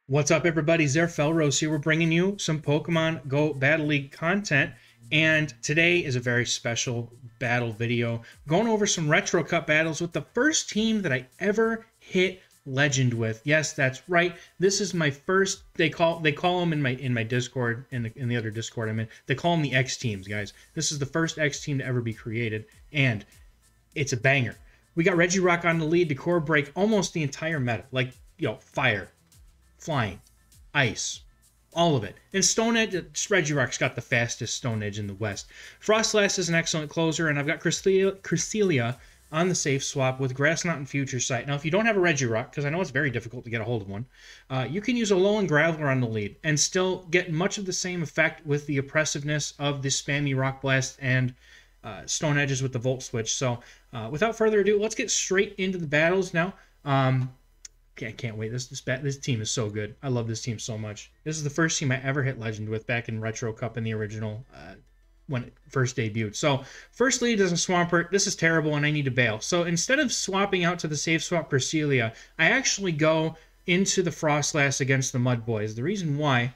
What's up, everybody? Felrose here. We're bringing you some Pokemon Go Battle League content, and today is a very special battle video. Going over some Retro Cup battles with the first team that I ever hit Legend with. Yes, that's right. This is my first. They call them in my Discord, in the other Discord I'm in. They call them the X teams, guys. This is the first X team to ever be created, and it's a banger. We got Regirock on the lead to core break almost the entire meta, like fire, flying, ice, all of it. And Stone Edge, Regirock's got the fastest Stone Edge in the West. Frostlass is an excellent closer, and I've got Cresselia on the safe swap with Grassnot and Future Sight. Now, if you don't have a Regirock, because I know it's very difficult to get a hold of one, you can use Alolan Graveler on the lead and still get much of the same effect with the oppressiveness of the spammy Rock Blast and Stone Edges with the Volt Switch. So, without further ado, let's get straight into the battles now. I can't wait. This team is so good. I love this team so much. This is the first team I ever hit Legend with back in Retro Cup in the original when it first debuted. So first lead is a Swampert. This is terrible and I need to bail. So instead of swapping out to the safe swap Cresselia, I actually go into the Frostlass against the Mud Boys. The reason why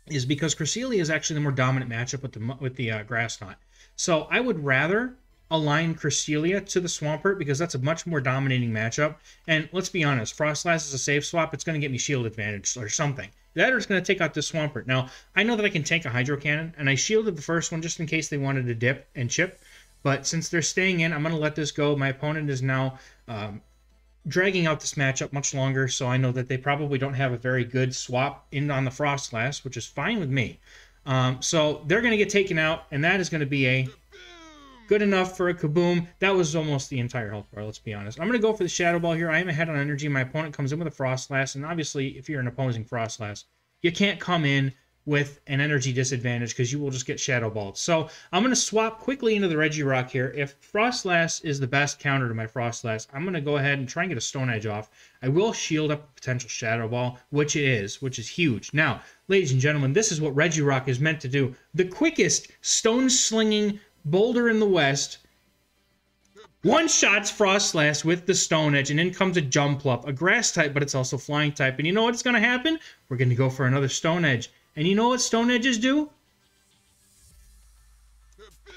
is because Cresselia is actually the more dominant matchup with the Grassnot. So I would rather align Cresselia to the Swampert because that's a much more dominating matchup. And let's be honest, Frostlass is a safe swap. It's going to get me shield advantage or something. That or it's going to take out this Swampert. Now, I know that I can tank a Hydro Cannon, and I shielded the first one just in case they wanted to dip and chip. But since they're staying in, I'm going to let this go. My opponent is now dragging out this matchup much longer, so I know that they probably don't have a very good swap in on the Frostlass, which is fine with me. So they're going to get taken out, and that is going to be a good enough for a kaboom. That was almost the entire health bar, let's be honest. I'm going to go for the Shadow Ball here. I am ahead on energy. My opponent comes in with a Frostlass, and obviously, if you're an opposing Frostlass, you can't come in with an energy disadvantage because you will just get Shadow Balled. So I'm going to swap quickly into the Regirock here. If Frostlass is the best counter to my Frostlass, I'm going to go ahead and try and get a Stone Edge off. I will shield up a potential Shadow Ball, which is huge. Now, ladies and gentlemen, this is what Regirock is meant to do. The quickest stone-slinging boulder in the West one-shots Frostlass with the Stone Edge, and in comes a Jumpluff, a grass type, but it's also flying type. And you know what's going to happen? We're going to go for another Stone Edge. And you know what Stone Edges do?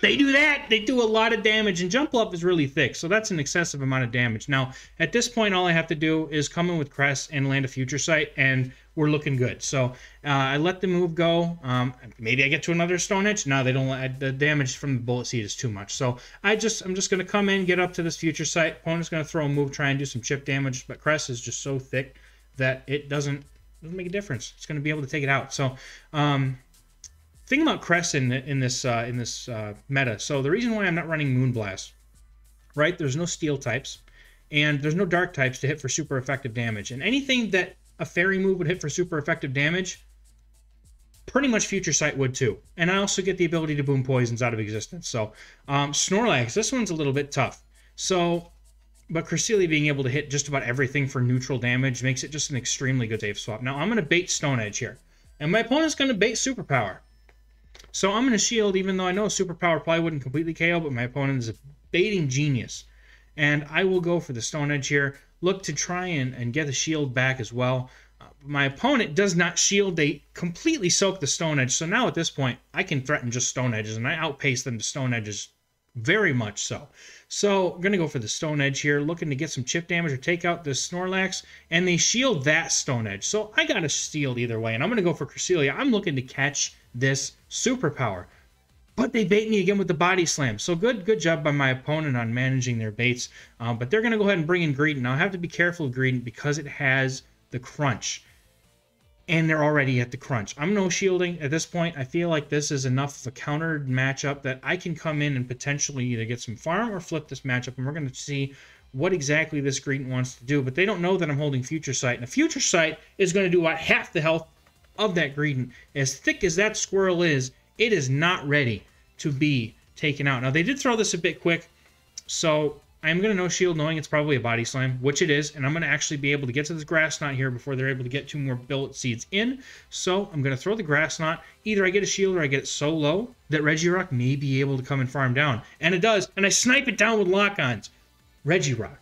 They do that. They do a lot of damage, and Jumpluff is really thick, so that's an excessive amount of damage. Now, at this point, all I have to do is come in with Crest and land a Future Sight, and we're looking good. So I let the move go. Maybe I get to another Stone Edge. No, they don't. The damage from the Bullet Seed is too much. So I'm just going to come in, get up to this Future Sight. Opponent's going to throw a move, try and do some chip damage, but Crest is just so thick that it doesn't make a difference. It's going to be able to take it out. So thing about Crest in this meta. So the reason why I'm not running Moonblast, right? There's no Steel types, and there's no Dark types to hit for super effective damage. And anything that a Fairy move would hit for super effective damage, pretty much Future Sight would too. And I also get the ability to boom poisons out of existence. So Snorlax, this one's a little bit tough. So, but Cresselia being able to hit just about everything for neutral damage makes it just an extremely good safe swap. Now I'm going to bait Stone Edge here, and my opponent's going to bait Superpower. So I'm going to shield, even though I know Superpower probably wouldn't completely KO, but my opponent is a baiting genius. And I will go for the Stone Edge here, look to try and get the shield back as well. My opponent does not shield. They completely soak the Stone Edge. So now at this point, I can threaten just Stone Edges, and I outpace them to Stone Edges very much so. So I'm going to go for the Stone Edge here, looking to get some chip damage or take out this Snorlax, and they shield that Stone Edge. So I got to steal either way, and I'm going to go for Cresselia. I'm looking to catch this Superpower. But they bait me again with the Body Slam. So good job by my opponent on managing their baits. But they're going to go ahead and bring in Greedent. Now I have to be careful of Greedent because it has the Crunch. And they're already at the Crunch. I'm no shielding at this point. I feel like this is enough of a countered matchup that I can come in and potentially either get some farm or flip this matchup. And we're going to see what exactly this Greedent wants to do. But they don't know that I'm holding Future Sight. And a Future Sight is going to do about half the health of that Greedent. As thick as that squirrel is, it is not ready to be taken out. Now, they did throw this a bit quick, so I'm going to no shield knowing it's probably a Body Slam, which it is, and I'm going to actually be able to get to this Grass Knot here before they're able to get 2 more Bullet Seeds in. So I'm going to throw the Grass Knot. Either I get a shield or I get it so low that Regirock may be able to come and farm down. And it does, and I snipe it down with Lock-Ons. Regirock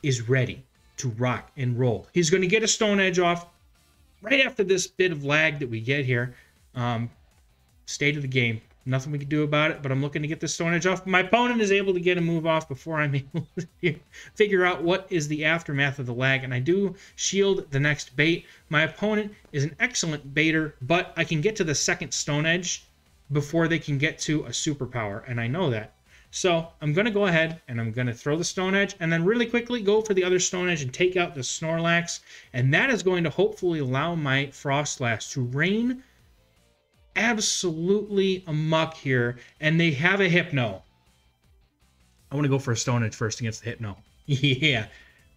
is ready to rock and roll. He's going to get a Stone Edge off. right after this bit of lag that we get here, state of the game. Nothing we can do about it, but I'm looking to get this Stone Edge off. My opponent is able to get a move off before I'm able to figure out what is the aftermath of the lag, and I do shield the next bait. My opponent is an excellent baiter, but I can get to the second Stone Edge before they can get to a superpower, and I know that. So I'm going to go ahead and I'm going to throw the Stone Edge and then really quickly go for the other Stone Edge and take out the Snorlax, and that is going to hopefully allow my Frostlass to rain absolutely amok here, and they have a Hypno. I want to go for a Stone Edge first against the Hypno. Yeah,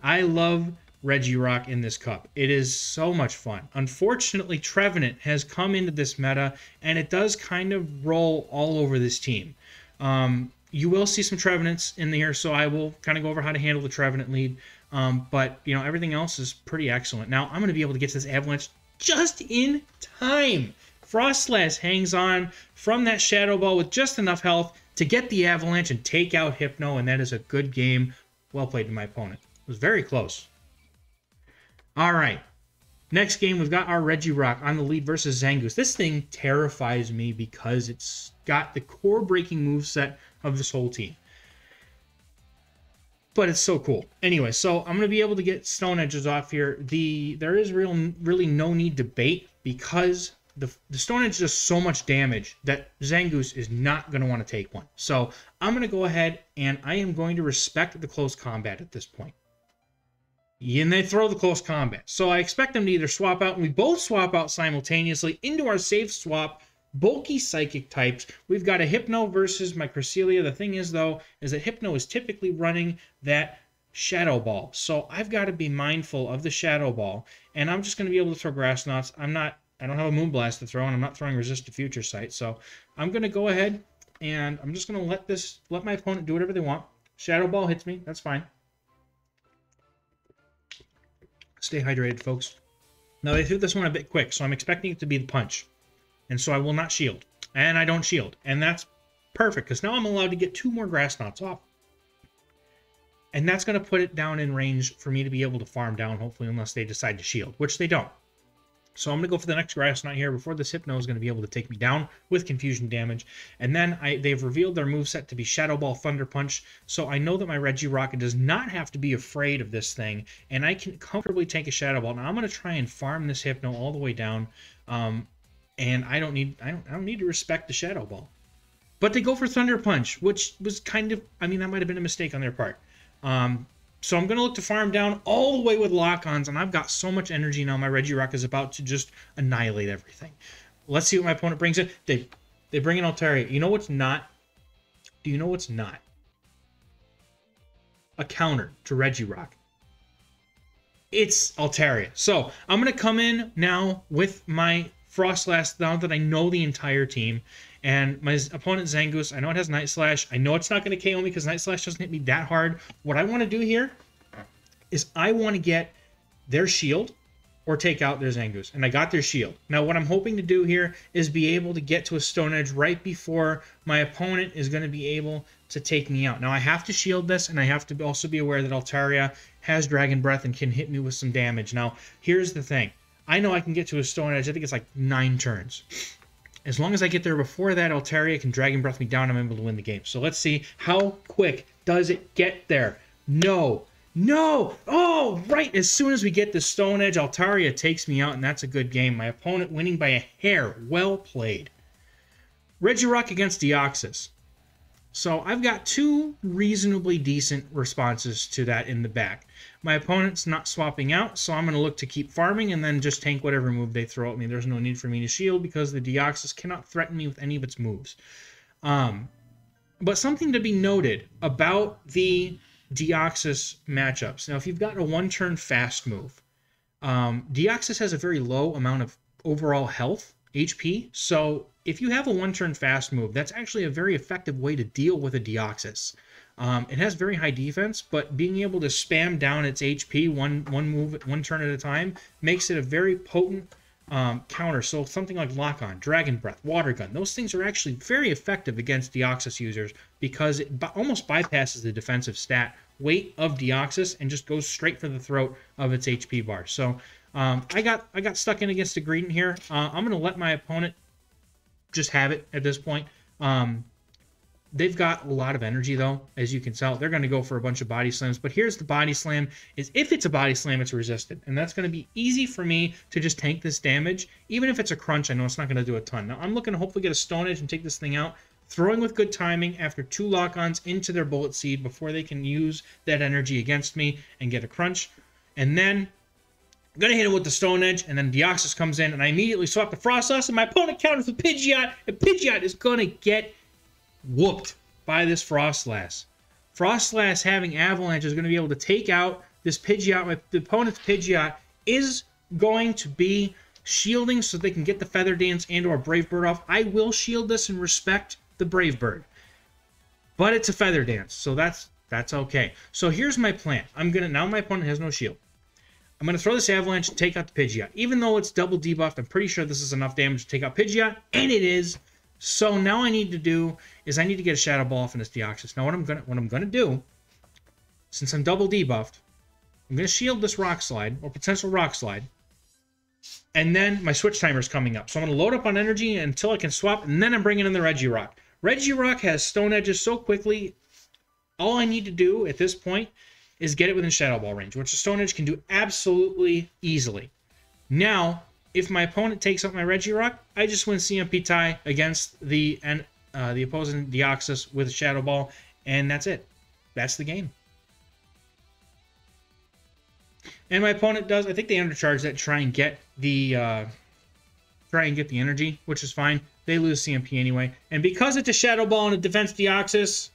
I love Regirock in this cup. It is so much fun. Unfortunately, Trevenant has come into this meta, and it does kind of roll all over this team. You will see some Trevenants in here, so I will kind of go over how to handle the Trevenant lead. But, you know, everything else is pretty excellent. Now, I'm going to be able to get to this Avalanche just in time. Frostlass hangs on from that Shadow Ball with just enough health to get the Avalanche and take out Hypno, and that is a good game. Well played to my opponent. It was very close. All right. Next game, we've got our Regirock on the lead versus Zangoose. This thing terrifies me because it's got the core-breaking moveset of this whole team. But it's so cool. Anyway, so I'm going to be able to get Stone Edges off here. There is really no need to bait because the Stone Edge does so much damage that Zangoose is not going to want to take one. So I'm going to go ahead and I am going to respect the close combat at this point. And they throw the close combat. So I expect them to either swap out, and we both swap out simultaneously into our safe swap, bulky psychic types. We've got a Hypno versus my Cresselia. The thing is, though, is that Hypno is typically running that Shadow Ball. So I've got to be mindful of the Shadow Ball, and I'm just going to be able to throw Grass Knots. I don't have a Moonblast to throw, and I'm not throwing Resist to Future Sight. So I'm going to go ahead, and I'm just going to let my opponent do whatever they want. Shadow Ball hits me. That's fine. Stay hydrated, folks. Now, they threw this one a bit quick, so I'm expecting it to be the punch. And so I will not shield. And I don't shield. And that's perfect, because now I'm allowed to get 2 more Grass Knots off. And that's going to put it down in range for me to be able to farm down, hopefully, unless they decide to shield, which they don't. So I'm going to go for the next Grass Knot here before this Hypno is going to be able to take me down with confusion damage. And then they've revealed their moveset to be Shadow Ball, Thunder Punch. So I know that my Regirock does not have to be afraid of this thing, and I can comfortably take a Shadow Ball. Now I'm going to try and farm this Hypno all the way down, and I don't need to respect the Shadow Ball. But they go for Thunder Punch, which was kind of, I mean, that might have been a mistake on their part. So I'm going to look to farm down all the way with lock-ons, and I've got so much energy now. My Regirock is about to just annihilate everything. Let's see what my opponent brings in. They bring in Altaria. You know what's not? Do you know what's not? A counter to Regirock. It's Altaria. So I'm going to come in now with my Frostlass now that I know the entire team. And my opponent Zangoose, I know it has Night Slash. I know it's not going to KO me because Night Slash doesn't hit me that hard. What I want to do here is I want to get their shield or take out their Zangoose. And I got their shield. Now what I'm hoping to do here is be able to get to a Stone Edge right before my opponent is going to be able to take me out. Now I have to shield this, and I have to also be aware that Altaria has Dragon Breath and can hit me with some damage. Now here's the thing. I know I can get to a Stone Edge. I think it's like 9 turns. As long as I get there before that, Altaria can Dragon Breath me down, I'm able to win the game. So let's see, how quick does it get there? No. No! Oh, right as soon as we get the Stone Edge, Altaria takes me out, and that's a good game. My opponent winning by a hair. Well played. Regirock against Deoxys. So I've got 2 reasonably decent responses to that in the back. My opponent's not swapping out, so I'm going to look to keep farming and then just tank whatever move they throw at me. There's no need for me to shield because the Deoxys cannot threaten me with any of its moves. But something to be noted about the Deoxys matchups. Now, if you've got a 1-turn fast move, Deoxys has a very low amount of overall health, HP, so if you have a 1-turn fast move, that's actually a very effective way to deal with a Deoxys. It has very high defense, but being able to spam down its HP one turn at a time makes it a very potent counter. So something like Lock-On, Dragon Breath, Water Gun, those things are actually very effective against Deoxys users because it almost bypasses the defensive stat weight of Deoxys and just goes straight for the throat of its HP bar. So I got stuck in against a Greedent here. I'm going to let my opponent just have it at this point. They've got a lot of energy, though, as you can tell. They're going to go for a bunch of body slams. But here's the body slam, is if it's a body slam, it's resisted. And that's going to be easy for me to just tank this damage. Even if it's a crunch, I know it's not going to do a ton. Now, I'm looking to hopefully get a Stone Edge and take this thing out. Throwing with good timing after 2 lock-ons into their Bullet Seed before they can use that energy against me and get a crunch. And then I'm going to hit it with the Stone Edge, and then Deoxys comes in, and I immediately swap the Frostlass, and my opponent counters with Pidgeot, and Pidgeot is going to get whooped by this Frostlass. Frostlass having Avalanche is going to be able to take out this Pidgeot. The opponent's Pidgeot is going to be shielding so they can get the Feather Dance and or Brave Bird off. I will shield this and respect the Brave Bird, but it's a Feather Dance, so that's okay. So here's my plan. Now my opponent has no shield. I'm going to throw this Avalanche and take out the Pidgeot. Even though it's double debuffed, I'm pretty sure this is enough damage to take out Pidgeot, and it is. So now I need to do is I need to get a Shadow Ball off in this Deoxys. Now what I'm gonna do, since I'm double debuffed, I'm gonna shield this Rock Slide or potential Rock Slide, and then my switch timer is coming up. So I'm gonna load up on energy until I can swap, and then I'm bringing in the Regirock. Regirock has Stone Edges so quickly. All I need to do at this point is get it within Shadow Ball range, which the Stone Edge can do absolutely easily. Now, if my opponent takes out my Regirock, I just win CMP tie against the opposing Deoxys with a Shadow Ball, and that's it. That's the game. And my opponent does, I think they undercharge that to try and get the energy, which is fine. They lose CMP anyway. And because it's a Shadow Ball and a Defense Deoxys,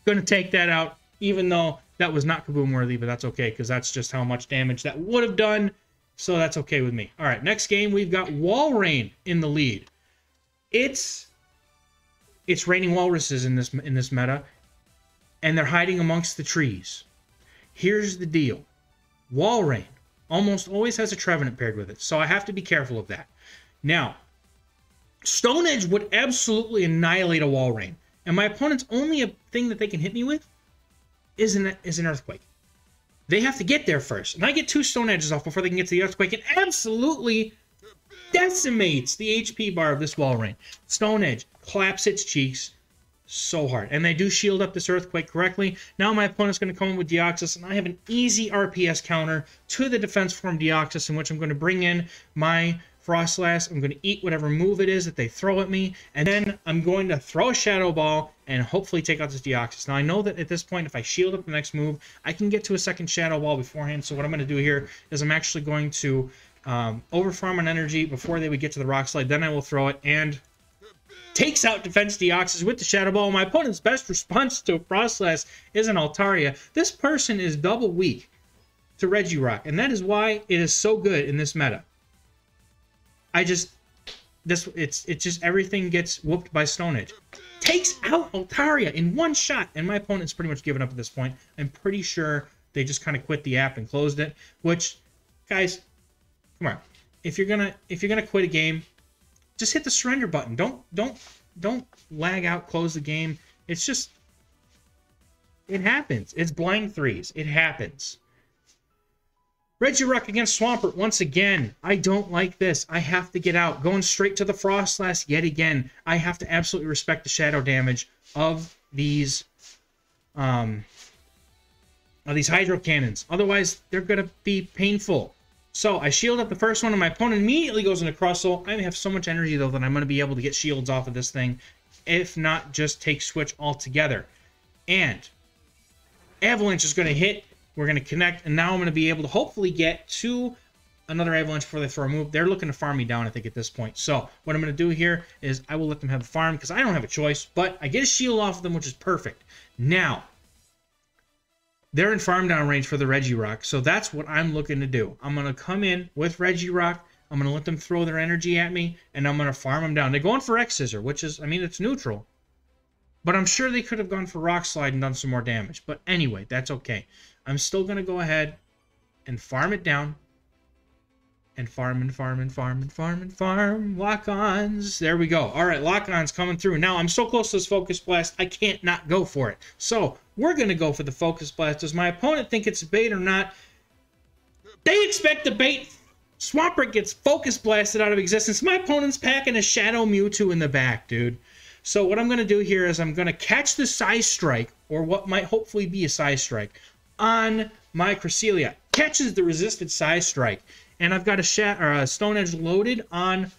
gonna take that out, even though that was not Kaboom worthy, but that's okay, because that's just how much damage that would have done. So that's okay with me. All right, next game, we've got Walrein in the lead. It's raining walruses in this meta, and they're hiding amongst the trees. Here's the deal. Walrein almost always has a Trevenant paired with it, so I have to be careful of that. Now, Stone Edge would absolutely annihilate a Walrein, and my opponent's only thing that they can hit me with is an Earthquake. They have to get there first. And I get 2 Stone Edges off before they can get to the Earthquake. It absolutely decimates the HP bar of this Walrein. Stone Edge claps its cheeks so hard. And they do shield up this Earthquake correctly. Now my opponent's going to come in with Deoxys, and I have an easy RPS counter to the defense form Deoxys, in which I'm going to bring in my Frostlass. I'm going to eat whatever move it is that they throw at me, and then I'm going to throw a Shadow Ball and hopefully take out this Deoxys. Now, I know that at this point, if I shield up the next move, I can get to a second Shadow Ball beforehand, so what I'm going to do here is I'm actually going to overfarm on energy before they would get to the Rock Slide, then I will throw it, and takes out Defense Deoxys with the Shadow Ball. My opponent's best response to a Frostlass is an Altaria. This person is double weak to Regirock, and that is why it is so good in this meta. It's just everything gets whooped by Stone Edge. Takes out Altaria in one shot, and my opponent's pretty much given up at this point. I'm pretty sure they just kind of quit the app and closed it. Which, guys, come on. If you're gonna quit a game, just hit the surrender button. Don't lag out, close the game. It's just, it happens. It's blind threes. It happens. Regirock against Swampert once again. I don't like this. I have to get out. Going straight to the Frostlass yet again. I have to absolutely respect the shadow damage of these Hydro Cannons. Otherwise, they're going to be painful. So I shield up the first one, and my opponent immediately goes into Crustle. I have so much energy, though, that I'm going to be able to get shields off of this thing. If not, just take Switch altogether. And Avalanche is going to hit. We're going to connect, and now I'm going to be able to hopefully get to another Avalanche before they throw a move. They're looking to farm me down, I think, at this point. So what I'm going to do here is I will let them have a farm because I don't have a choice, but I get a shield off of them, which is perfect. Now, they're in farm down range for the Regirock, so that's what I'm looking to do. I'm going to come in with Regirock. I'm going to let them throw their energy at me, and I'm going to farm them down. They're going for X-Scissor, which is, I mean, it's neutral. But I'm sure they could have gone for Rock Slide and done some more damage. But anyway, that's okay. I'm still going to go ahead and farm it down. And farm and farm and farm and farm and farm. Lock-ons. There we go. All right, lock-ons coming through. Now, I'm so close to this Focus Blast, I can't not go for it. So, we're going to go for the Focus Blast. Does my opponent think it's a bait or not? They expect the bait. Swampert gets focus blasted out of existence. My opponent's packing a Shadow Mewtwo in the back, dude. So what I'm going to do here is I'm going to catch the Size Strike, or what might hopefully be a Size Strike, on my Cresselia. Catches the resisted Size Strike. And I've got a Stone Edge loaded on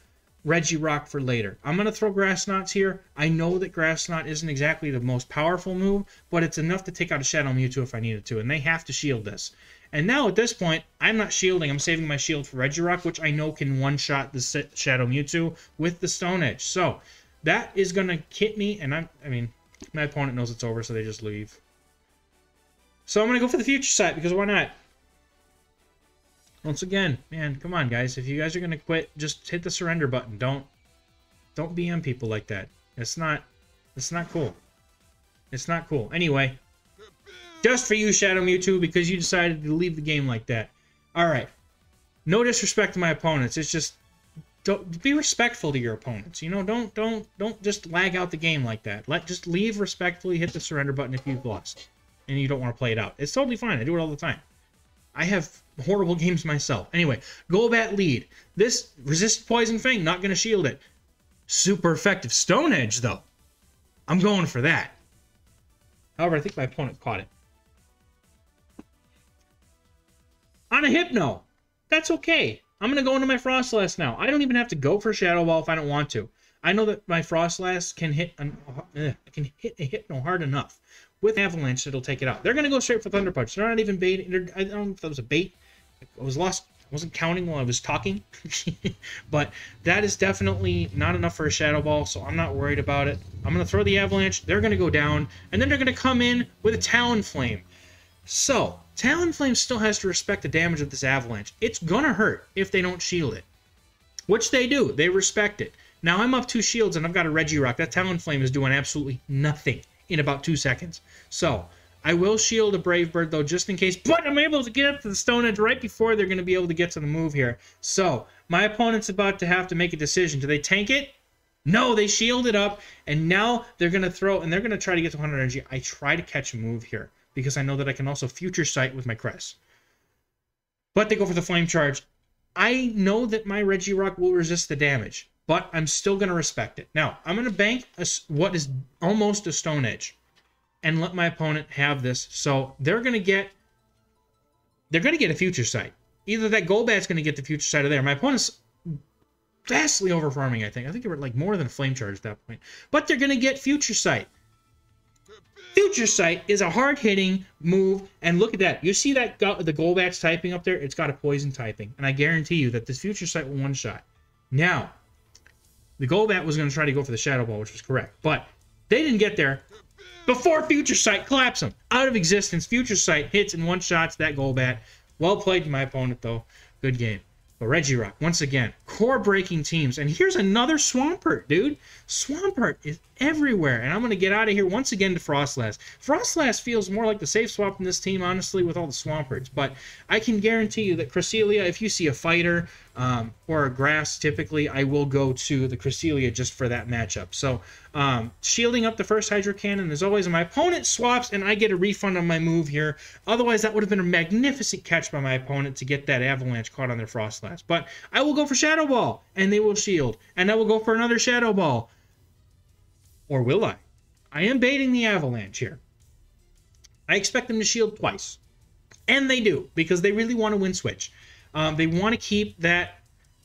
Regirock for later. I'm going to throw Grass Knots here. I know that Grass Knot isn't exactly the most powerful move, but it's enough to take out a Shadow Mewtwo if I needed to, and they have to shield this. And now at this point, I'm not shielding. I'm saving my shield for Regirock, which I know can one-shot the Shadow Mewtwo with the Stone Edge. So that is going to hit me, and I mean, my opponent knows it's over, so they just leave. So I'm going to go for the Future Sight, because why not? Once again, man, come on, guys. If you guys are going to quit, just hit the surrender button. Don't BM people like that. It's not cool. It's not cool. Anyway, just for you, Shadow Mewtwo, because you decided to leave the game like that. All right. No disrespect to my opponents. It's just don't be respectful to your opponents. You know, don't just lag out the game like that. Just leave respectfully, hit the surrender button if you've lost and you don't want to play it out. It's totally fine. I do it all the time. I have horrible games myself. Anyway, Golbat lead. This resist Poison Fang, not going to shield it. Super effective Stone Edge, though. I'm going for that. However, I think my opponent caught it. On a Hypno. That's okay. I'm going to go into my Frostlass now. I don't even have to go for Shadow Ball if I don't want to. I know that my Frostlass can hit a Hypno hard enough. With Avalanche, it'll take it out. They're going to go straight for Thunder Punch. They're not even baiting. I don't know if that was a bait. I was lost. I wasn't counting while I was talking. But that is definitely not enough for a Shadow Ball, so I'm not worried about it. I'm going to throw the Avalanche. They're going to go down. And then they're going to come in with a Talonflame. So, Talonflame still has to respect the damage of this Avalanche. It's going to hurt if they don't shield it. Which they do. They respect it. Now, I'm up 2 shields, and I've got a Regirock. That Talonflame is doing absolutely nothing in about 2 seconds. So, I will shield a Brave Bird, though, just in case. But I'm able to get up to the Stone Edge right before they're going to be able to get to the move here. So, my opponent's about to have to make a decision. Do they tank it? No, they shield it up. And now they're going to throw, and they're going to try to get to 100 energy. I try to catch a move here, because I know that I can also Future Sight with my Crest. But they go for the Flame Charge. I know that my Regirock will resist the damage, but I'm still going to respect it. Now, I'm going to bank what is almost a Stone Edge and let my opponent have this. So they're going to get a Future Sight. Either that Golbat's going to get the Future Sight or there. My opponent's vastly overfarming, I think. I think they were like more than a Flame Charge at that point. But they're going to get Future Sight. Future Sight is a hard-hitting move, and look at that. You see that the Golbat's typing up there? It's got a poison typing, and I guarantee you that this Future Sight will one-shot. Now, the Golbat was going to try to go for the Shadow Ball, which was correct, but they didn't get there before Future Sight claps him. Out of existence, Future Sight hits and one-shots that Golbat. Well played to my opponent, though. Good game. But Regirock, once again, core-breaking teams. And here's another Swampert, dude. Swampert is everywhere. And I'm going to get out of here once again to Frostlass. Frostlass feels more like the safe swap in this team, honestly, with all the Swamperts. But I can guarantee you that Cresselia, if you see a fighter or a grass, typically, I will go to the Cresselia just for that matchup. So, shielding up the first Hydro Cannon, as always, and my opponent swaps, and I get a refund on my move here. Otherwise, that would have been a magnificent catch by my opponent to get that Avalanche caught on their Frostlass. But I will go for Shadow Ball, and they will shield. And I will go for another Shadow Ball. Or will I? I am baiting the Avalanche here. I expect them to shield twice. And they do, because they really want to win switch. They want to keep that...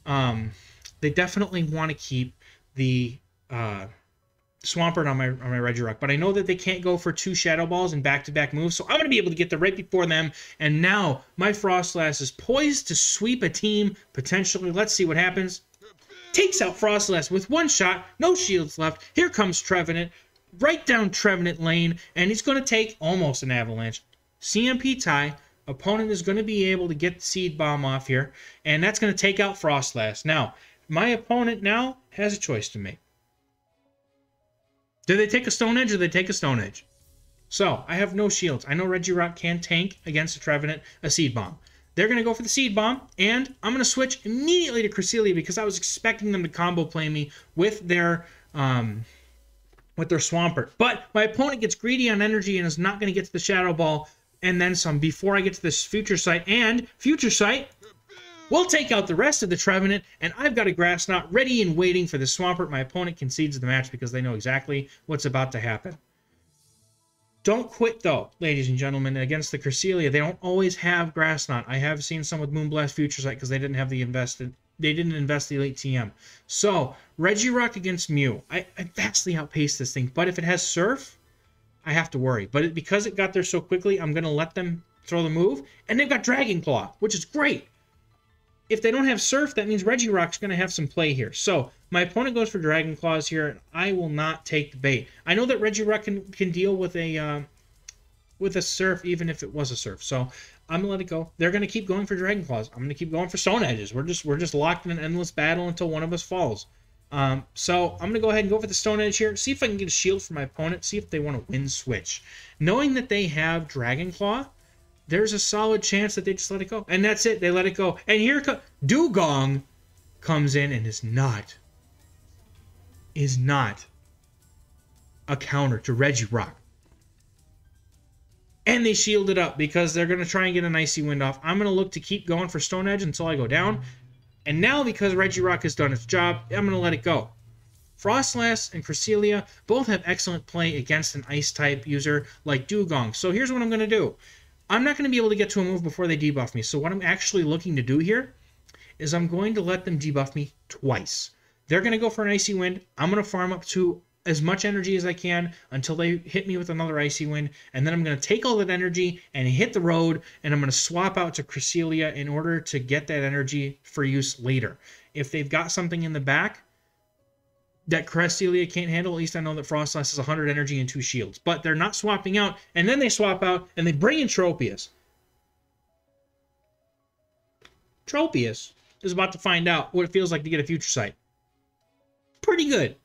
they definitely want to keep the Swampert on my Regirock. But I know that they can't go for 2 Shadow Balls in back-to-back moves, so I'm going to be able to get there right before them. And now my Frostlass is poised to sweep a team, potentially. Let's see what happens. Takes out Frostlass with 1 shot, no shields left. Here comes Trevenant, right down Trevenant lane, and he's going to take almost an Avalanche. CMP tie. Opponent is going to be able to get the Seed Bomb off here, and that's going to take out Frostlass. Now, my opponent now has a choice to make. Do they take a Stone Edge or do they take a Stone Edge? So, I have no shields. I know Regirock can tank against a Trevenant, a Seed Bomb. They're going to go for the Seed Bomb, and I'm going to switch immediately to Cresselia because I was expecting them to combo play me with their Swampert. But my opponent gets greedy on energy and is not going to get to the Shadow Ball, and then some before I get to this Future Sight. And Future Sight will take out the rest of the Trevenant, and I've got a Grass Knot ready and waiting for the Swampert. My opponent concedes the match because they know exactly what's about to happen. Don't quit, though, ladies and gentlemen. Against the Cresselia, they don't always have Grass Knot. I have seen some with Moonblast Future Sight because they didn't have the they didn't invest the late TM. So, Regirock against Mew. I vastly outpaced this thing, but if it has Surf, I have to worry. But because it got there so quickly, I'm going to let them throw the move, and they've got Dragon Claw, which is great. If they don't have Surf, that means Regirock's going to have some play here. So, my opponent goes for Dragon Claws here, and I will not take the bait. I know that Regirock can deal with a Surf, even if it was a Surf. So, I'm going to let it go. They're going to keep going for Dragon Claws. I'm going to keep going for Stone Edges. We're just locked in an endless battle until one of us falls. So, I'm going to go ahead and go for the Stone Edge here. See if I can get a shield for my opponent. See if they want to win switch. Knowing that they have Dragon Claw, there's a solid chance that they just let it go. And that's it. They let it go. And here Dugong comes in and is not a counter to Regirock. And they shield it up because they're going to try and get an Icy Wind off. I'm going to look to keep going for Stone Edge until I go down. And now, because Regirock has done its job, I'm going to let it go. Frostlass and Cresselia both have excellent play against an Ice-type user like Dugong. So here's what I'm going to do. I'm not going to be able to get to a move before they debuff me. So what I'm actually looking to do here is I'm going to let them debuff me twice. They're going to go for an Icy Wind. I'm going to farm up to as much energy as I can until they hit me with another Icy Wind. And then I'm going to take all that energy and hit the road. And I'm going to swap out to Cresselia in order to get that energy for use later. If they've got something in the back that Cresselia can't handle, at least I know that Frostlass has 100 energy and 2 shields. But they're not swapping out, and then they swap out, and they bring in Tropius. Tropius is about to find out what it feels like to get a Future Sight. Pretty good.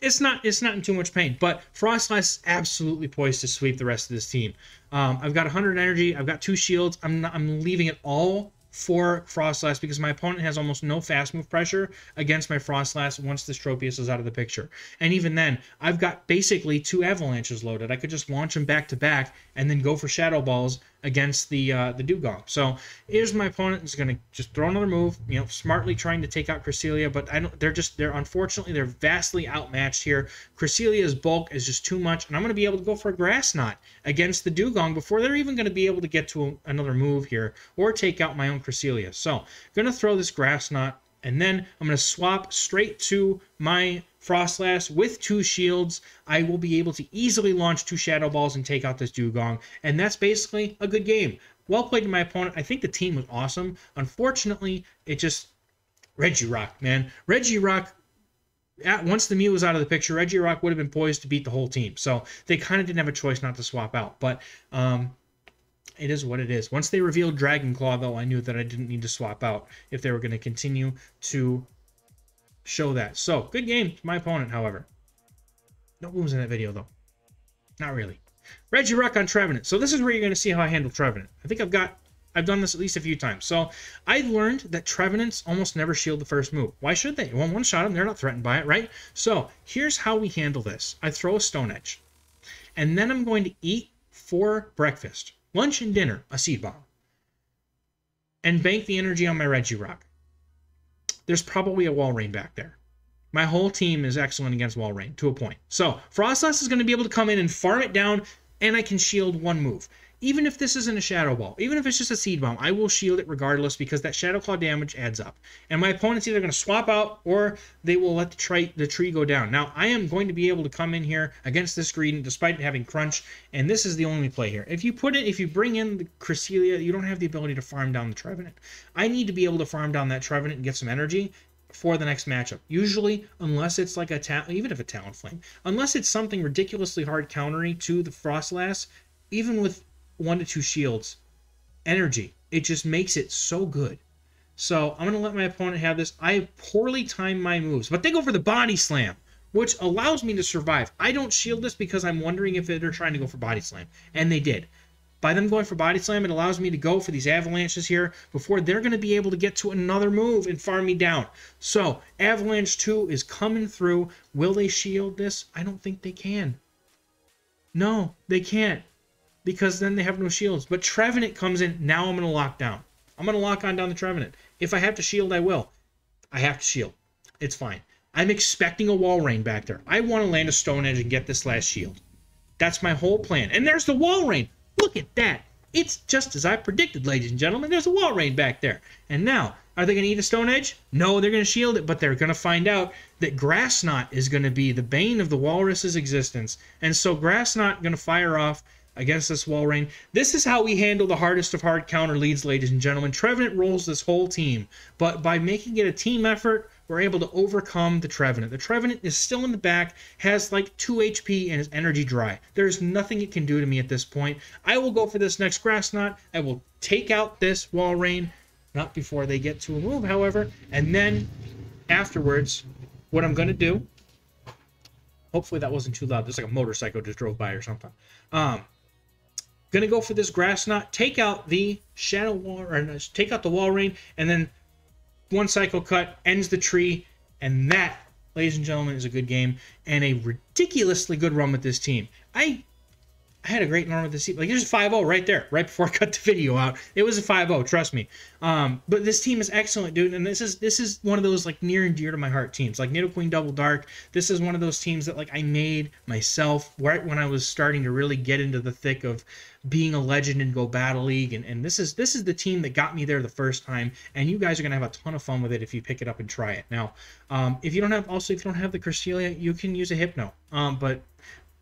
It's not in too much pain, but Frostlass is absolutely poised to sweep the rest of this team. I've got 100 energy, I've got 2 shields, I'm leaving it all for Frostlass because my opponent has almost no fast move pressure against my Frostlass once this Tropius is out of the picture. And even then, I've got basically 2 Avalanches loaded. I could just launch them back to back and then go for Shadow Balls against the Dugong. So here's my opponent is going to just throw another move, smartly trying to take out Cresselia, but they're unfortunately they're vastly outmatched here. Cresselia's bulk is just too much, and I'm going to be able to go for a Grass Knot against the Dugong before they're even going to be able to get to another move here or take out my own Cresselia. So I'm going to throw this Grass Knot, and then I'm going to swap straight to my Frostlass with 2 shields. I will be able to easily launch 2 Shadow Balls and take out this Dugong, and that's basically a good game. Well played to my opponent. I think the team was awesome. Unfortunately, it just... Regirock, man. Regirock, once the Mew was out of the picture, Regirock would have been poised to beat the whole team. So they kind of didn't have a choice not to swap out. But it is what it is. Once they revealed Dragon Claw, though, I knew that I didn't need to swap out if they were going to continue to show that. So, good game to my opponent, however. No moves in that video, though. Not really. Regirock on Trevenant. So this is where you're going to see how I handle Trevenant. I think I've done this at least a few times. So I learned that Trevenants almost never shield the first move. Why should they? Well, one-shot them. They're not threatened by it, right? So here's how we handle this. I throw a Stone Edge. And then I'm going to eat for breakfast, lunch and dinner, a Seed Bomb. And bank the energy on my Regirock. There's probably a Wall Rain back there. My whole team is excellent against Wall Rain, to a point. So, Frostlass is going to be able to come in and farm it down, and I can shield one move. Even if this isn't a Shadow Ball, even if it's just a Seed Bomb, I will shield it regardless because that Shadow Claw damage adds up. And my opponent's either going to swap out or they will let the tree go down. Now, I am going to be able to come in here against this green despite it having Crunch, and this is the only play here. If you bring in the Cresselia, you don't have the ability to farm down the Trevenant. I need to be able to farm down that Trevenant and get some energy for the next matchup. Usually, unless it's like even if a Talonflame, unless it's something ridiculously hard countering to the Frostlass, even with 1 to 2 shields, energy, it just makes it so good. So I'm going to let my opponent have this. I poorly time my moves, but they go for the Body Slam, which allows me to survive. I don't shield this because I'm wondering if they're trying to go for Body Slam, and they did. By them going for Body Slam, it allows me to go for these Avalanches here before they're going to be able to get to another move and farm me down. So, Avalanche 2 is coming through. Will they shield this? I don't think they can. No, they can't. because then they have no shields. But Trevenant comes in. Now I'm going to lock down. I'm going to lock on down the Trevenant. If I have to shield, I will. I have to shield. It's fine. I'm expecting a wall rain back there. I want to land a Stone Edge and get this last shield. That's my whole plan. And there's the wall rain. Look at that. It's just as I predicted, ladies and gentlemen. There's a wall rain back there. And now, are they going to eat a Stone Edge? No, they're going to shield it, but they're going to find out that Grass Knot is going to be the bane of the Walrus's existence. And so Grass Knot going to fire off against this wall rain. This is how we handle the hardest of hard counter leads, ladies and gentlemen. Trevenant rolls this whole team, but by making it a team effort, we're able to overcome the Trevenant. The Trevenant is still in the back, has like 2 HP, and is energy dry. There's nothing it can do to me at this point. I will go for this next Grass Knot. I will take out this wall rain, not before they get to a move, however, and then afterwards, what I'm going to do, hopefully that wasn't too loud. There's like a motorcycle just drove by or something. Gonna go for this Grass Knot, take out the Shadow Wall, or take out the wall rain, and then one cycle cut ends the tree, and that, ladies and gentlemen, is a good game and a ridiculously good run with this team. I had a great run with this team. Like, there's a 5-0 right there, right before I cut the video out. It was a 5-0, trust me. But this team is excellent, dude, and this is one of those like near and dear to my heart teams. Like Nidoqueen Double Dark, this is one of those teams that like I made myself right when I was starting to really get into the thick of being a legend in Go Battle League, and this is the team that got me there the first time, and you guys are gonna have a ton of fun with it if you pick it up and try it. Now, if you don't have the Cresselia, you can use a Hypno, but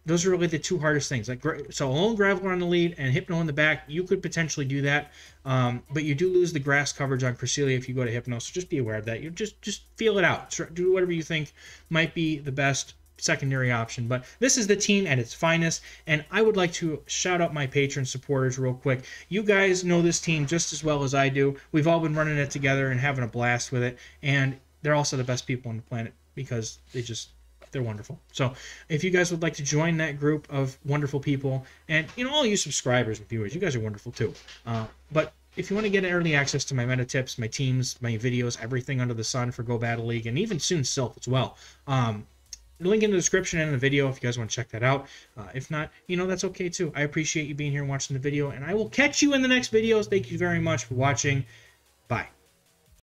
those are really the two hardest things. Like, so Alolan Graveler on the lead and Hypno in the back, you could potentially do that, but you do lose the grass coverage on Cresselia if you go to Hypno, so just be aware of that. You just feel it out. Do whatever you think might be the best secondary option. But this is the team at its finest, and I would like to shout out my patron supporters real quick. You guys know this team just as well as I do. We've all been running it together and having a blast with it, and they're also the best people on the planet because they're wonderful. So if you guys would like to join that group of wonderful people, and all you subscribers and viewers, you guys are wonderful too. But if you want to get early access to my meta tips, my teams, my videos, everything under the sun for Go Battle League, and even soon Silph as well, link in the description and in the video if you guys want to check that out. If not, that's okay too. I appreciate you being here and watching the video, and I will catch you in the next videos. Thank you very much for watching. Bye.